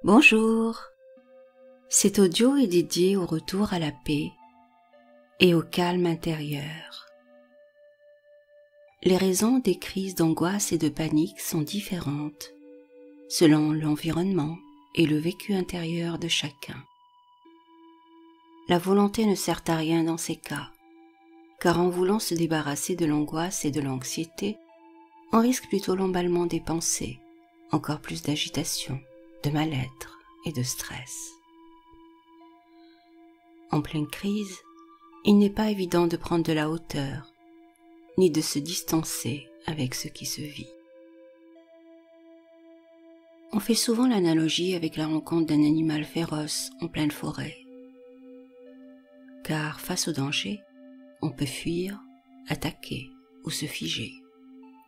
Bonjour. Cet audio est dédié au retour à la paix et au calme intérieur. Les raisons des crises d'angoisse et de panique sont différentes selon l'environnement et le vécu intérieur de chacun. La volonté ne sert à rien dans ces cas, car en voulant se débarrasser de l'angoisse et de l'anxiété, on risque plutôt l'emballement des pensées, encore plus d'agitation, de mal-être et de stress. En pleine crise, il n'est pas évident de prendre de la hauteur, ni de se distancer avec ce qui se vit. On fait souvent l'analogie avec la rencontre d'un animal féroce en pleine forêt. Car face au danger, on peut fuir, attaquer ou se figer,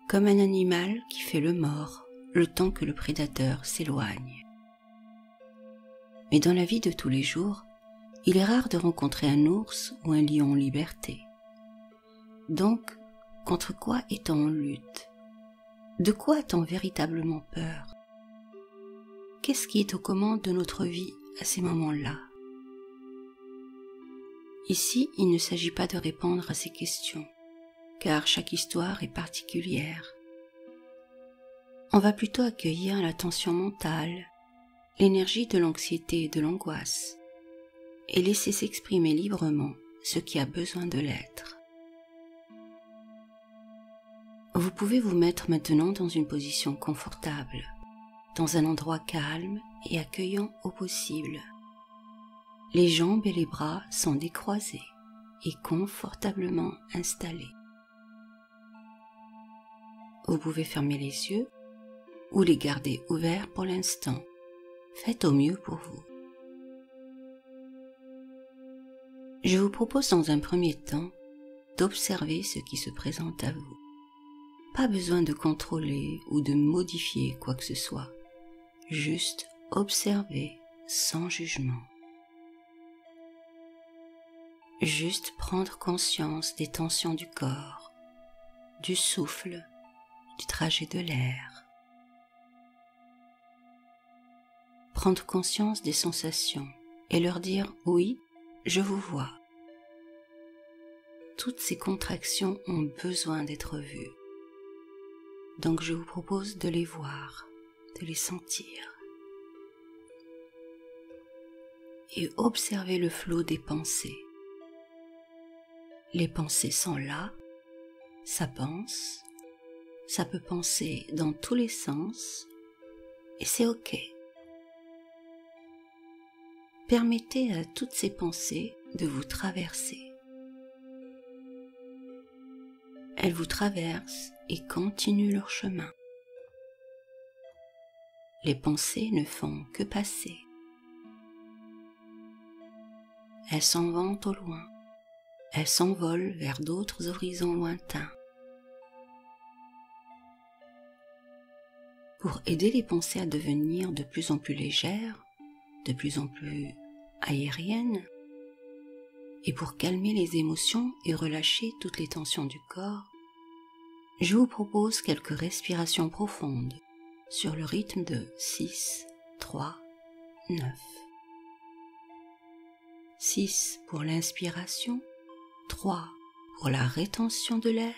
comme un animal qui fait le mort le temps que le prédateur s'éloigne. Mais dans la vie de tous les jours, il est rare de rencontrer un ours ou un lion en liberté. Donc, contre quoi est-on en lutte? De quoi a-t-on véritablement peur? Qu'est-ce qui est aux commandes de notre vie à ces moments-là? Ici, il ne s'agit pas de répondre à ces questions, car chaque histoire est particulière. On va plutôt accueillir la tension mentale, l'énergie de l'anxiété et de l'angoisse, et laisser s'exprimer librement ce qui a besoin de l'être. Vous pouvez vous mettre maintenant dans une position confortable, dans un endroit calme et accueillant au possible. Les jambes et les bras sont décroisés et confortablement installés. Vous pouvez fermer les yeux ou les garder ouverts pour l'instant. Faites au mieux pour vous. Je vous propose dans un premier temps d'observer ce qui se présente à vous. Pas besoin de contrôler ou de modifier quoi que ce soit. Juste observer sans jugement. Juste prendre conscience des tensions du corps, du souffle, du trajet de l'air. Prendre conscience des sensations et leur dire « oui, je vous vois ». Toutes ces contractions ont besoin d'être vues. Donc je vous propose de les voir, de les sentir. Et observer le flot des pensées. Les pensées sont là, ça pense, ça peut penser dans tous les sens, et c'est ok. Permettez à toutes ces pensées de vous traverser. Elles vous traversent et continuent leur chemin. Les pensées ne font que passer. Elles s'en vont au loin. Elles s'envolent vers d'autres horizons lointains. Pour aider les pensées à devenir de plus en plus légères, de plus en plus aériennes, et pour calmer les émotions et relâcher toutes les tensions du corps, je vous propose quelques respirations profondes sur le rythme de 6, 3, 9. 6 pour l'inspiration, 3 pour la rétention de l'air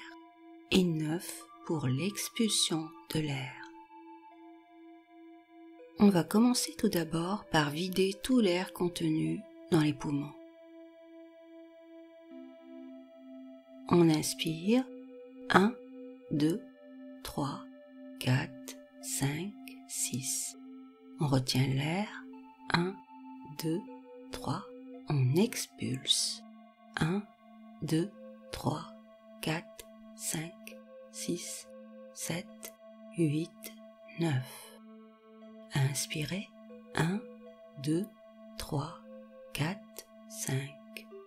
et 9 pour l'expulsion de l'air. On va commencer tout d'abord par vider tout l'air contenu dans les poumons. On inspire 1, 2, 3, 4, 5, 6. On retient l'air 1, 2, 3. On expulse 1, 2, 3, 4, 5, 6, 7, 8, 9. Inspirez 1, 2, 3, 4, 5,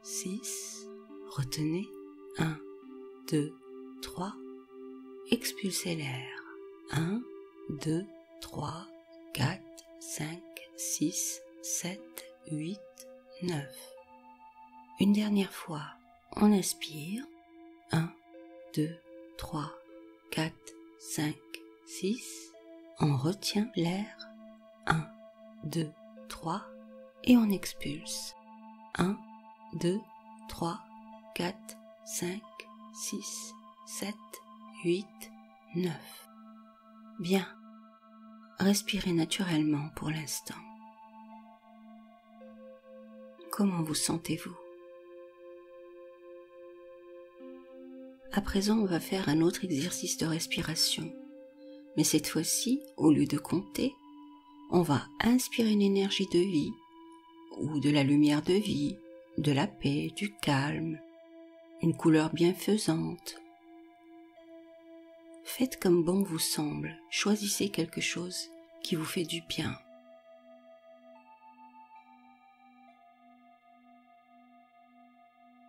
6. Retenez 1, 2, 3. Expulsez l'air 1, 2, 3, 4, 5, 6, 7, 8, 9. Une dernière fois, on inspire 1, 2, 3, 4, 5, 6. On retient l'air 1, 2, 3 et on expulse. 1, 2, 3, 4, 5, 6, 7, 8, 9. Bien. Respirez naturellement pour l'instant. Comment vous sentez-vous? À présent, on va faire un autre exercice de respiration. Mais cette fois-ci, au lieu de compter, on va inspirer une énergie de vie, ou de la lumière de vie, de la paix, du calme, une couleur bienfaisante. Faites comme bon vous semble, choisissez quelque chose qui vous fait du bien.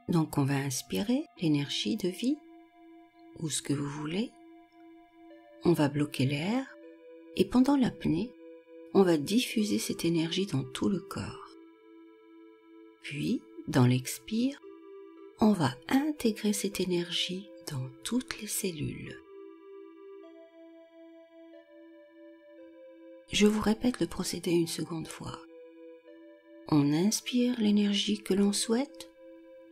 Donc on va inspirer l'énergie de vie, ou ce que vous voulez. On va bloquer l'air, et pendant l'apnée, on va diffuser cette énergie dans tout le corps. Puis, dans l'expire, on va intégrer cette énergie dans toutes les cellules. Je vous répète le procédé une seconde fois. On inspire l'énergie que l'on souhaite,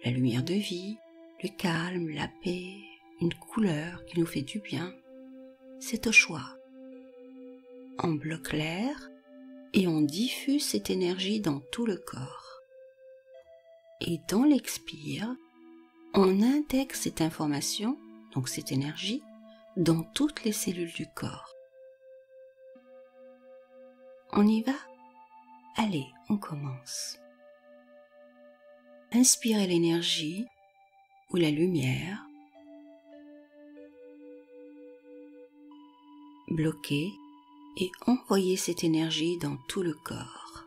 la lumière de vie, le calme, la paix, une couleur qui nous fait du bien. C'est au choix. On bloque l'air et on diffuse cette énergie dans tout le corps. Et dans l'expire, on intègre cette information, donc cette énergie, dans toutes les cellules du corps. On y va? Allez, on commence. Inspirez l'énergie ou la lumière. Bloquez et envoyez cette énergie dans tout le corps.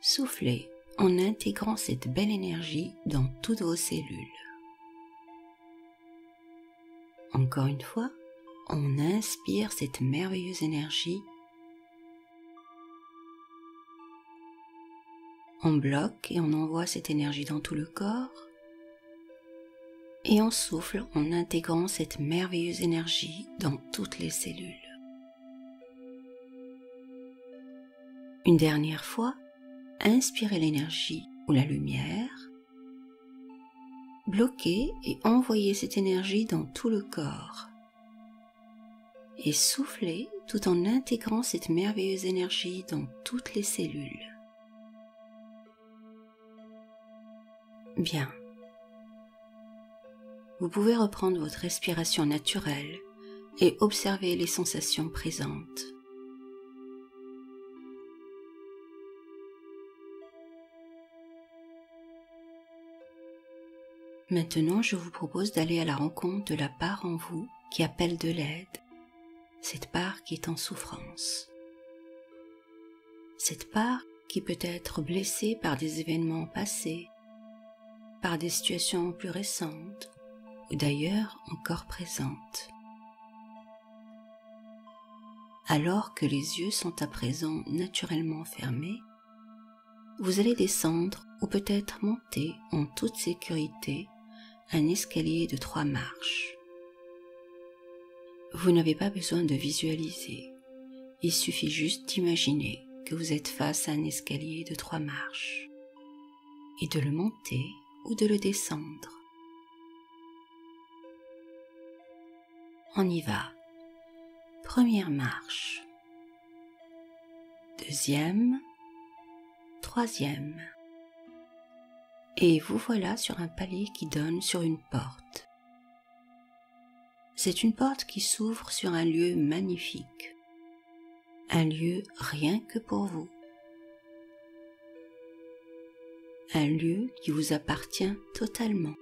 Soufflez en intégrant cette belle énergie dans toutes vos cellules. Encore une fois, on inspire cette merveilleuse énergie. On bloque et on envoie cette énergie dans tout le corps. Et on souffle en intégrant cette merveilleuse énergie dans toutes les cellules. Une dernière fois, inspirez l'énergie ou la lumière. Bloquez et envoyez cette énergie dans tout le corps. Et soufflez tout en intégrant cette merveilleuse énergie dans toutes les cellules. Bien. Vous pouvez reprendre votre respiration naturelle et observer les sensations présentes. Maintenant, je vous propose d'aller à la rencontre de la part en vous qui appelle de l'aide, cette part qui est en souffrance. Cette part qui peut être blessée par des événements passés, par des situations plus récentes, ou d'ailleurs encore présentes. Alors que les yeux sont à présent naturellement fermés, vous allez descendre ou peut-être monter en toute sécurité un escalier de 3 marches. Vous n'avez pas besoin de visualiser, il suffit juste d'imaginer que vous êtes face à un escalier de 3 marches et de le monter ou de le descendre. On y va. Première marche. Deuxième. Troisième. Et vous voilà sur un palier qui donne sur une porte. C'est une porte qui s'ouvre sur un lieu magnifique. Un lieu rien que pour vous. Un lieu qui vous appartient totalement.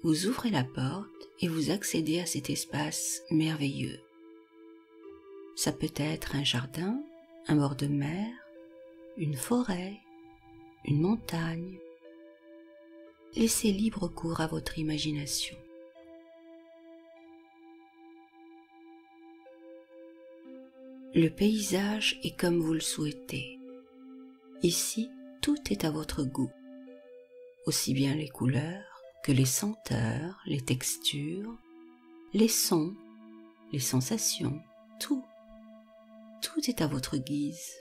Vous ouvrez la porte et vous accédez à cet espace merveilleux. Ça peut être un jardin, un bord de mer, une forêt, une montagne. Laissez libre cours à votre imagination. Le paysage est comme vous le souhaitez. Ici, tout est à votre goût, aussi bien les couleurs que les senteurs, les textures, les sons, les sensations, tout est à votre guise.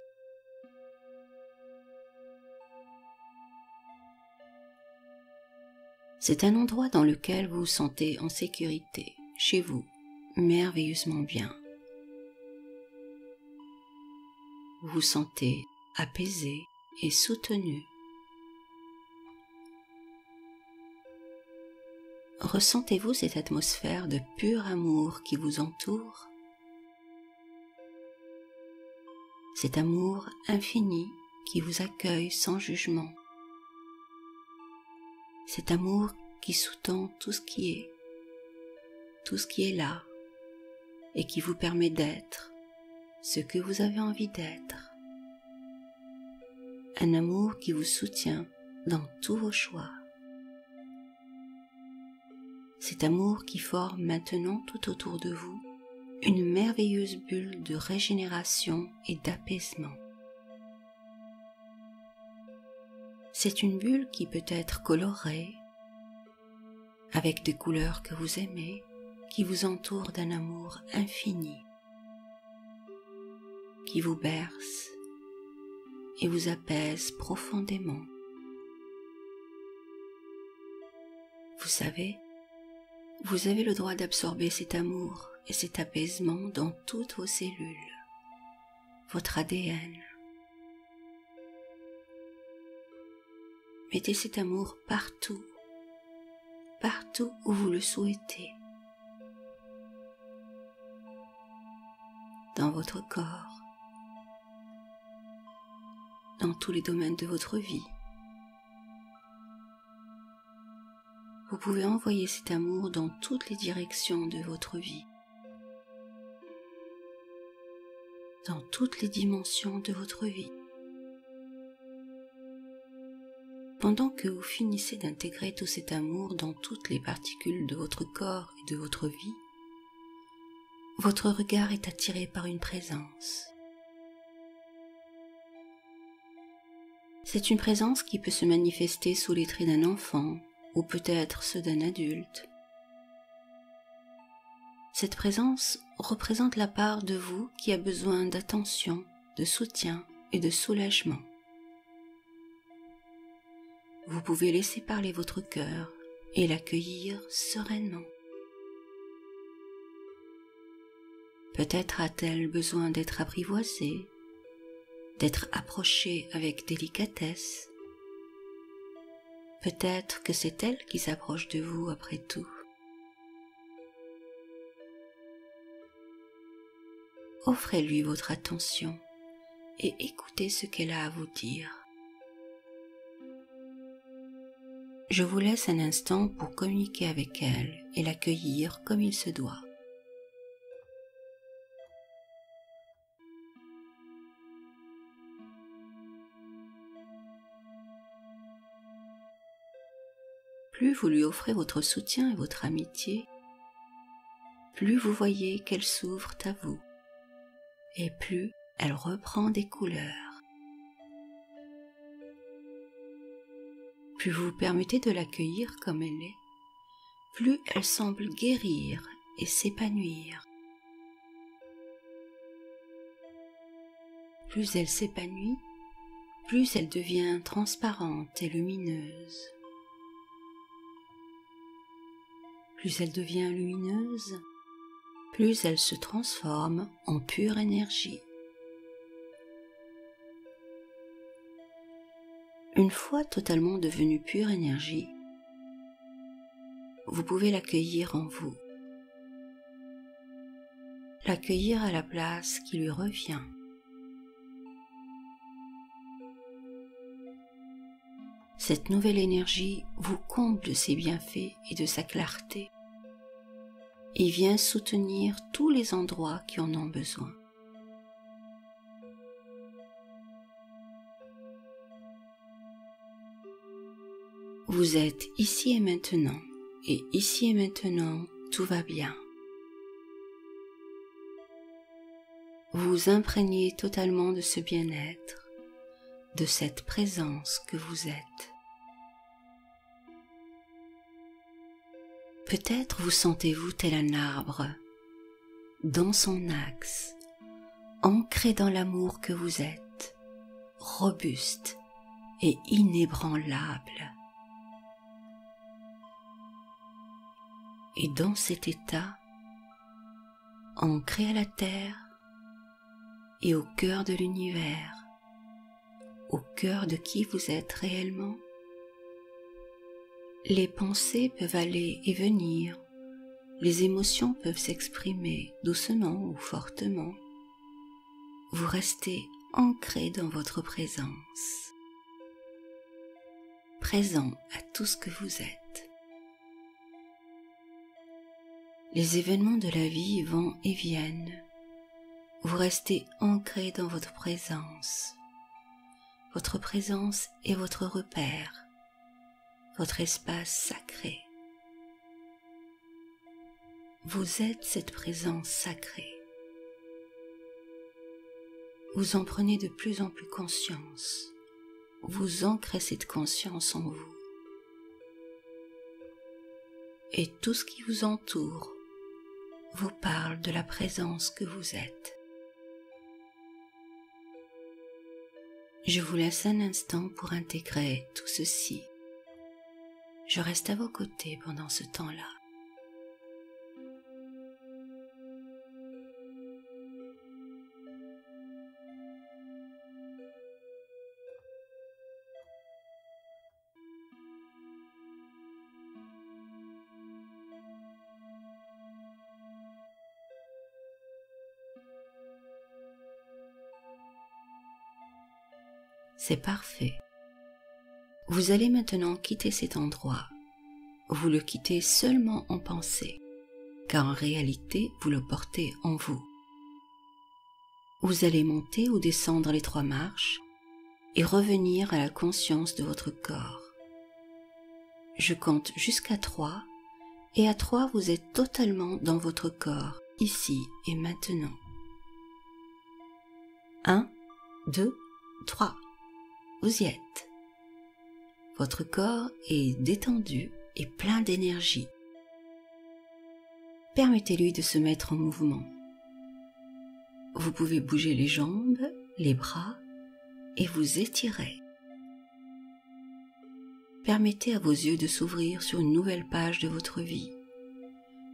C'est un endroit dans lequel vous vous sentez en sécurité, chez vous, merveilleusement bien. Vous vous sentez apaisé et soutenu. Ressentez-vous cette atmosphère de pur amour qui vous entoure? Cet amour infini qui vous accueille sans jugement. Cet amour qui sous-tend tout ce qui est là, et qui vous permet d'être ce que vous avez envie d'être. Un amour qui vous soutient dans tous vos choix. Cet amour qui forme maintenant tout autour de vous une merveilleuse bulle de régénération et d'apaisement. C'est une bulle qui peut être colorée, avec des couleurs que vous aimez, qui vous entoure d'un amour infini, qui vous berce et vous apaise profondément. Vous savez, vous avez le droit d'absorber cet amour et cet apaisement dans toutes vos cellules, votre ADN. Mettez cet amour partout où vous le souhaitez, dans votre corps, dans tous les domaines de votre vie. Vous pouvez envoyer cet amour dans toutes les directions de votre vie, dans toutes les dimensions de votre vie. Pendant que vous finissez d'intégrer tout cet amour dans toutes les particules de votre corps et de votre vie, votre regard est attiré par une présence. C'est une présence qui peut se manifester sous les traits d'un enfant ou peut-être ceux d'un adulte. Cette présence représente la part de vous qui a besoin d'attention, de soutien et de soulagement. Vous pouvez laisser parler votre cœur et l'accueillir sereinement. Peut-être a-t-elle besoin d'être apprivoisée, d'être approchée avec délicatesse. Peut-être que c'est elle qui s'approche de vous après tout. Offrez-lui votre attention et écoutez ce qu'elle a à vous dire. Je vous laisse un instant pour communiquer avec elle et l'accueillir comme il se doit. Plus vous lui offrez votre soutien et votre amitié, plus vous voyez qu'elle s'ouvre à vous, et plus elle reprend des couleurs. Plus vous vous permettez de l'accueillir comme elle est, plus elle semble guérir et s'épanouir. Plus elle s'épanouit, plus elle devient transparente et lumineuse. Plus elle devient lumineuse, plus elle se transforme en pure énergie. Une fois totalement devenue pure énergie, vous pouvez l'accueillir en vous, l'accueillir à la place qui lui revient. Cette nouvelle énergie vous comble de ses bienfaits et de sa clarté et vient soutenir tous les endroits qui en ont besoin. Vous êtes ici et maintenant, et ici et maintenant, tout va bien. Vous vous imprégnez totalement de ce bien-être, de cette présence que vous êtes. Peut-être vous sentez-vous tel un arbre, dans son axe, ancré dans l'amour que vous êtes, robuste et inébranlable. Et dans cet état, ancré à la terre et au cœur de l'univers, au cœur de qui vous êtes réellement, les pensées peuvent aller et venir, les émotions peuvent s'exprimer doucement ou fortement. Vous restez ancré dans votre présence, présent à tout ce que vous êtes. Les événements de la vie vont et viennent. Vous restez ancré dans votre présence. Votre présence est votre repère, votre espace sacré. Vous êtes cette présence sacrée. Vous en prenez de plus en plus conscience. Vous ancrez cette conscience en vous. Et tout ce qui vous entoure vous parle de la présence que vous êtes. Je vous laisse un instant pour intégrer tout ceci. Je reste à vos côtés pendant ce temps-là. C'est parfait. Vous allez maintenant quitter cet endroit. Vous le quittez seulement en pensée, car en réalité, vous le portez en vous. Vous allez monter ou descendre les 3 marches et revenir à la conscience de votre corps. Je compte jusqu'à 3 et à 3, vous êtes totalement dans votre corps, ici et maintenant. 1, 2, 3. Vous y êtes. Votre corps est détendu et plein d'énergie. Permettez-lui de se mettre en mouvement. Vous pouvez bouger les jambes, les bras et vous étirer. Permettez à vos yeux de s'ouvrir sur une nouvelle page de votre vie.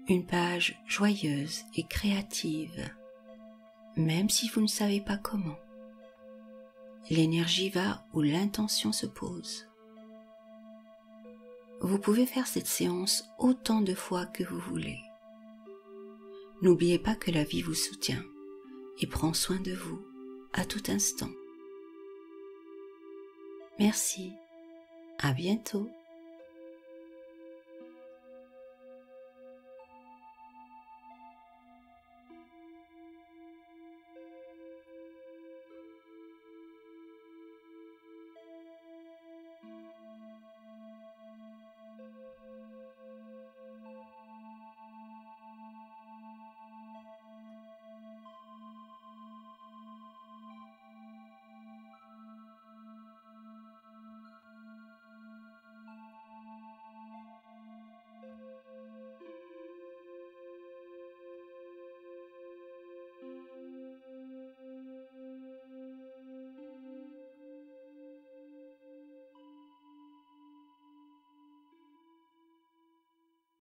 Une page joyeuse et créative, même si vous ne savez pas comment. L'énergie va où l'intention se pose. Vous pouvez faire cette séance autant de fois que vous voulez. N'oubliez pas que la vie vous soutient et prend soin de vous à tout instant. Merci, à bientôt.